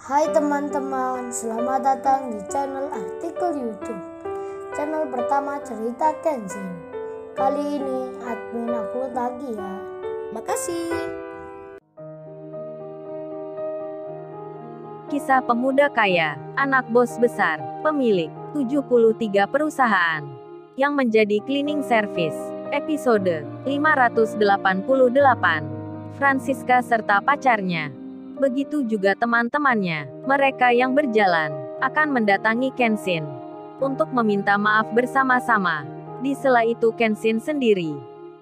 Hai teman-teman, selamat datang di channel artikel YouTube. Channel pertama cerita Kenshin. Kali ini admin upload lagi ya. Makasih. Kisah pemuda kaya, anak bos besar, pemilik 73 perusahaan, yang menjadi cleaning service. Episode 588. Francisca serta pacarnya. Begitu juga teman-temannya, mereka yang berjalan, akan mendatangi Kenshin untuk meminta maaf bersama-sama. Di sela itu Kenshin sendiri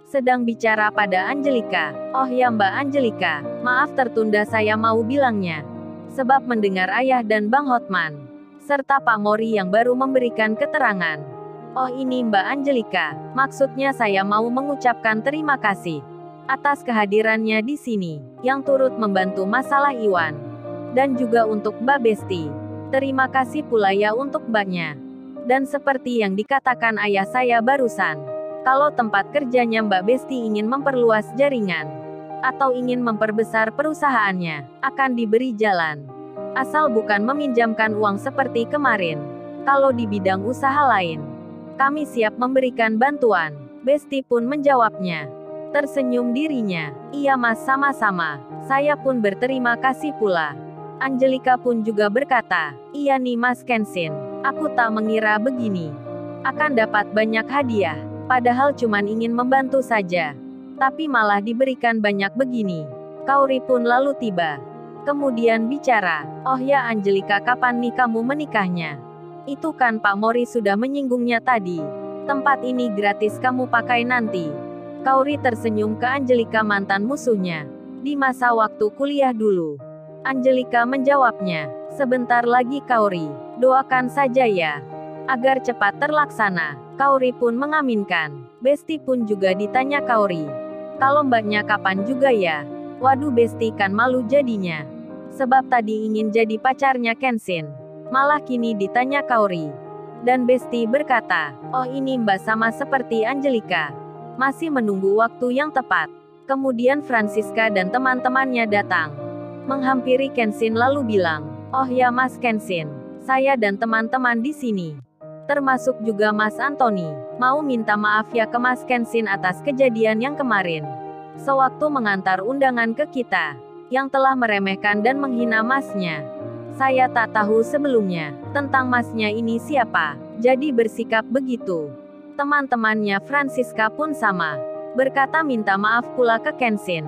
sedang bicara pada Angelika. "Oh ya Mbak Angelika, maaf tertunda, saya mau bilangnya. Sebab mendengar ayah dan Bang Hotman, serta Pak Mori yang baru memberikan keterangan." "Oh ini Mbak Angelika, maksudnya saya mau mengucapkan terima kasih atas kehadirannya di sini, yang turut membantu masalah Iwan. Dan juga untuk Mbak Besti. Terima kasih pula ya untuk Mbaknya. Dan seperti yang dikatakan ayah saya barusan, kalau tempat kerjanya Mbak Besti ingin memperluas jaringan, atau ingin memperbesar perusahaannya, akan diberi jalan. Asal bukan meminjamkan uang seperti kemarin. Kalau di bidang usaha lain, kami siap memberikan bantuan." Besti pun menjawabnya. Tersenyum dirinya. "Iya mas, sama-sama. Saya pun berterima kasih pula." Angelika pun juga berkata, "Iya nih mas Kenshin, aku tak mengira begini akan dapat banyak hadiah. Padahal cuman ingin membantu saja. Tapi malah diberikan banyak begini." Kaori pun lalu tiba. Kemudian bicara, "Oh ya Angelika, kapan nih kamu menikahnya? Itu kan Pak Mori sudah menyinggungnya tadi. Tempat ini gratis kamu pakai nanti." Kaori tersenyum ke Angelika, mantan musuhnya di masa waktu kuliah dulu. Angelika menjawabnya, "Sebentar lagi Kaori, doakan saja ya, agar cepat terlaksana." Kaori pun mengaminkan. Besti pun juga ditanya Kaori, "Kalau mbaknya kapan juga ya?" Waduh, Besti kan malu jadinya. Sebab tadi ingin jadi pacarnya Kenshin, malah kini ditanya Kaori. Dan Besti berkata, "Oh ini mbak sama seperti Angelika. Masih menunggu waktu yang tepat." Kemudian Francisca dan teman-temannya datang, menghampiri Kenshin lalu bilang, "Oh ya Mas Kenshin, saya dan teman-teman di sini, termasuk juga Mas Anthony, mau minta maaf ya ke Mas Kenshin atas kejadian yang kemarin, sewaktu mengantar undangan ke kita, yang telah meremehkan dan menghina Masnya. Saya tak tahu sebelumnya tentang Masnya ini siapa, jadi bersikap begitu." Teman-temannya Francisca pun sama, berkata minta maaf pula ke Kenshin.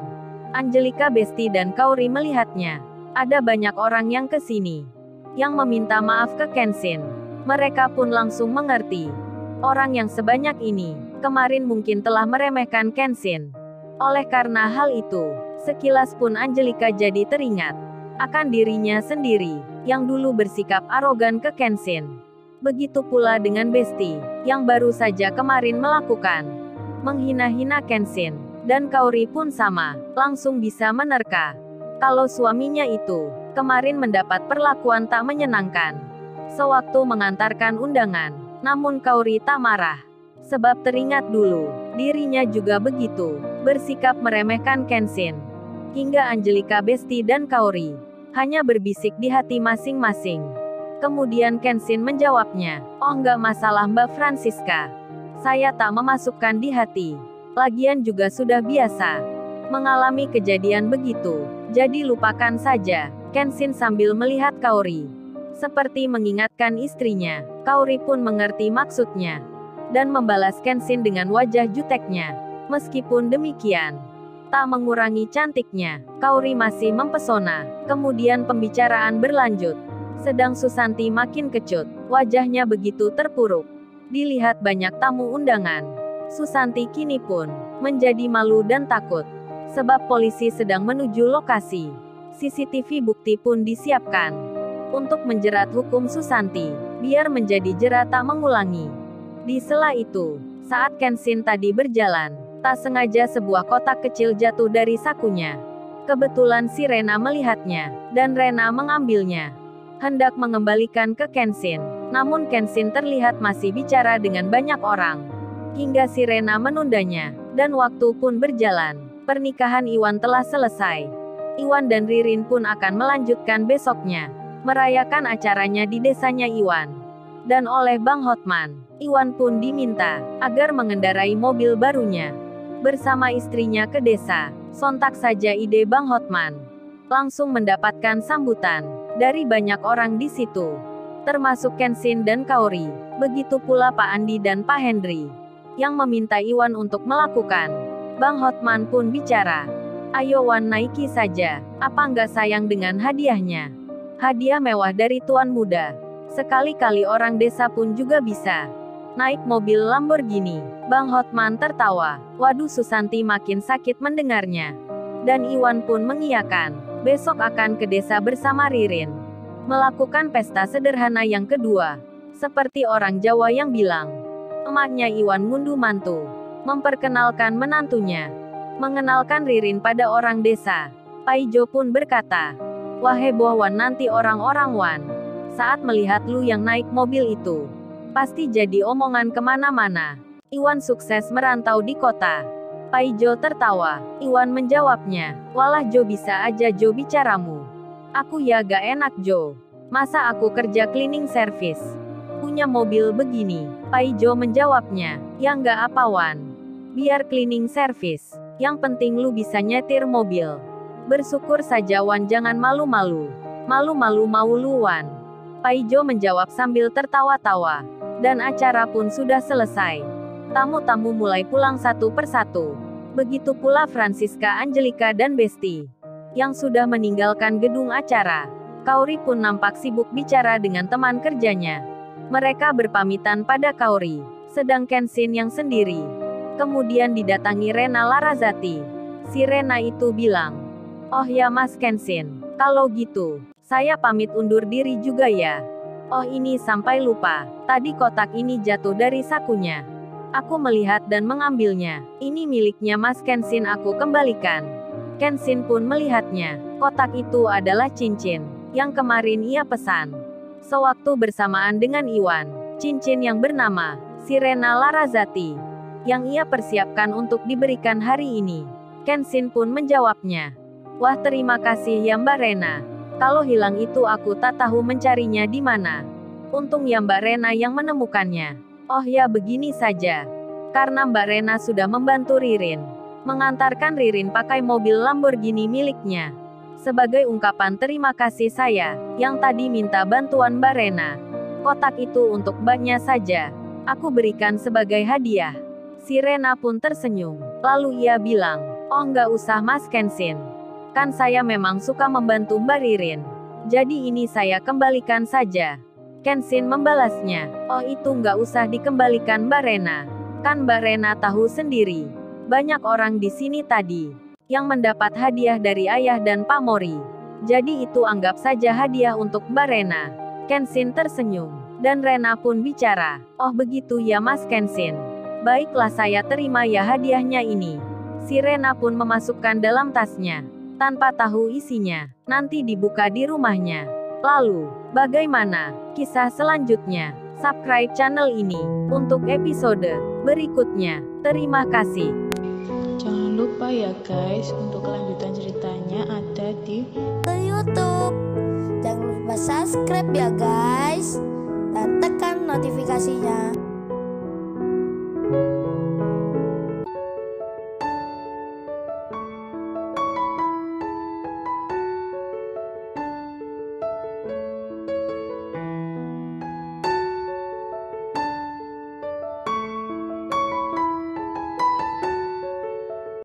Angelika, Besti dan Kaori melihatnya. Ada banyak orang yang ke sini, yang meminta maaf ke Kenshin. Mereka pun langsung mengerti. Orang yang sebanyak ini, kemarin mungkin telah meremehkan Kenshin. Oleh karena hal itu, sekilas pun Angelika jadi teringat akan dirinya sendiri, yang dulu bersikap arogan ke Kenshin. Begitu pula dengan Besti, yang baru saja kemarin melakukan menghina-hina Kenshin. Dan Kaori pun sama, langsung bisa menerka kalau suaminya itu kemarin mendapat perlakuan tak menyenangkan sewaktu mengantarkan undangan. Namun Kaori tak marah, sebab teringat dulu dirinya juga begitu bersikap meremehkan Kenshin. Hingga Angelika, Besti dan Kaori hanya berbisik di hati masing-masing. Kemudian Kenshin menjawabnya, "Oh enggak masalah Mbak Francisca. Saya tak memasukkan di hati. Lagian juga sudah biasa mengalami kejadian begitu. Jadi lupakan saja." Kenshin sambil melihat Kaori, seperti mengingatkan istrinya. Kaori pun mengerti maksudnya, dan membalas Kenshin dengan wajah juteknya. Meskipun demikian, tak mengurangi cantiknya, Kaori masih mempesona. Kemudian pembicaraan berlanjut. Sedang Susanti makin kecut, wajahnya begitu terpuruk. Dilihat banyak tamu undangan, Susanti kini pun menjadi malu dan takut, sebab polisi sedang menuju lokasi. CCTV bukti pun disiapkan untuk menjerat hukum Susanti, biar menjadi jerat tak mengulangi. Di sela itu, saat Kenshin tadi berjalan, tak sengaja sebuah kotak kecil jatuh dari sakunya. Kebetulan si Rena melihatnya, dan Rena mengambilnya, hendak mengembalikan ke Kenshin. Namun Kenshin terlihat masih bicara dengan banyak orang, hingga si Rena menundanya, dan waktu pun berjalan. Pernikahan Iwan telah selesai. Iwan dan Ririn pun akan melanjutkan besoknya. merayakan acaranya di desanya Iwan. Dan oleh Bang Hotman, Iwan pun diminta agar mengendarai mobil barunya bersama istrinya ke desa. Sontak saja ide Bang Hotman langsung mendapatkan sambutan dari banyak orang di situ, termasuk Kenshin dan Kaori. Begitu pula Pak Andi dan Pak Hendri yang meminta Iwan untuk melakukan. Bang Hotman pun bicara, "Ayo Wan, naiki saja, apa nggak sayang dengan hadiahnya? Hadiah mewah dari tuan muda. Sekali-kali orang desa pun juga bisa naik mobil Lamborghini." Bang Hotman tertawa. Waduh, Susanti makin sakit mendengarnya. Dan Iwan pun mengiyakan. Besok akan ke desa bersama Ririn, melakukan pesta sederhana yang kedua. Seperti orang Jawa yang bilang, emaknya Iwan ngunduh mantu, memperkenalkan menantunya, mengenalkan Ririn pada orang desa. Paijo pun berkata, "Wah, heboh Wan, nanti orang-orang Wan saat melihat lu yang naik mobil itu, pasti jadi omongan kemana-mana. Iwan sukses merantau di kota." Paijo tertawa. Iwan menjawabnya, "Walah Jo, bisa aja Jo bicaramu. Aku ya gak enak Jo. Masa aku kerja cleaning service, punya mobil begini?" Paijo menjawabnya, "Ya nggak apa Wan. Biar cleaning service, yang penting lu bisa nyetir mobil. Bersyukur saja Wan, jangan malu-malu. Malu-malu mau lu Wan." Paijo menjawab sambil tertawa-tawa. Dan acara pun sudah selesai. Tamu-tamu mulai pulang satu persatu. Begitu pula Francisca, Angelika dan Besti, yang sudah meninggalkan gedung acara. Kaori pun nampak sibuk bicara dengan teman kerjanya. Mereka berpamitan pada Kaori, sedang Kenshin yang sendiri. Kemudian didatangi Rena Larazati. Si Rena itu bilang, "Oh ya Mas Kenshin, kalau gitu, saya pamit undur diri juga ya. Oh ini sampai lupa, tadi kotak ini jatuh dari sakunya. Aku melihat dan mengambilnya. Ini miliknya Mas Kenshin, aku kembalikan." Kenshin pun melihatnya. Kotak itu adalah cincin yang kemarin ia pesan sewaktu bersamaan dengan Iwan. Cincin yang bernama Sirena Larazati, yang ia persiapkan untuk diberikan hari ini. Kenshin pun menjawabnya, "Wah, terima kasih ya Mbak Rena. Kalau hilang itu aku tak tahu mencarinya di mana. Untung ya Mbak Rena yang menemukannya." "Oh ya, begini saja. Karena Mbak Rena sudah membantu Ririn mengantarkan Ririn pakai mobil Lamborghini miliknya. Sebagai ungkapan terima kasih saya, yang tadi minta bantuan Mbak Rena. Kotak itu untuk Mbaknya saja. Aku berikan sebagai hadiah." Si Rena pun tersenyum. Lalu ia bilang, "Oh nggak usah Mas Kenshin. Kan saya memang suka membantu Mbak Ririn. Jadi ini saya kembalikan saja." Kenshin membalasnya, "Oh itu nggak usah dikembalikan Mbak Rena. Kan Mbak Rena tahu sendiri. Banyak orang di sini tadi yang mendapat hadiah dari ayah dan Pak Mori. Jadi itu anggap saja hadiah untuk Mbak Rena." Kenshin tersenyum. Dan Rena pun bicara, "Oh begitu ya Mas Kenshin. Baiklah, saya terima ya hadiahnya ini." Si Rena pun memasukkan dalam tasnya, tanpa tahu isinya. Nanti dibuka di rumahnya. Lalu, bagaimana kisah selanjutnya? Subscribe channel ini untuk episode berikutnya. Terima kasih. Jangan lupa ya guys, untuk kelanjutan ceritanya ada di YouTube. Jangan lupa subscribe ya guys, dan tekan notifikasinya.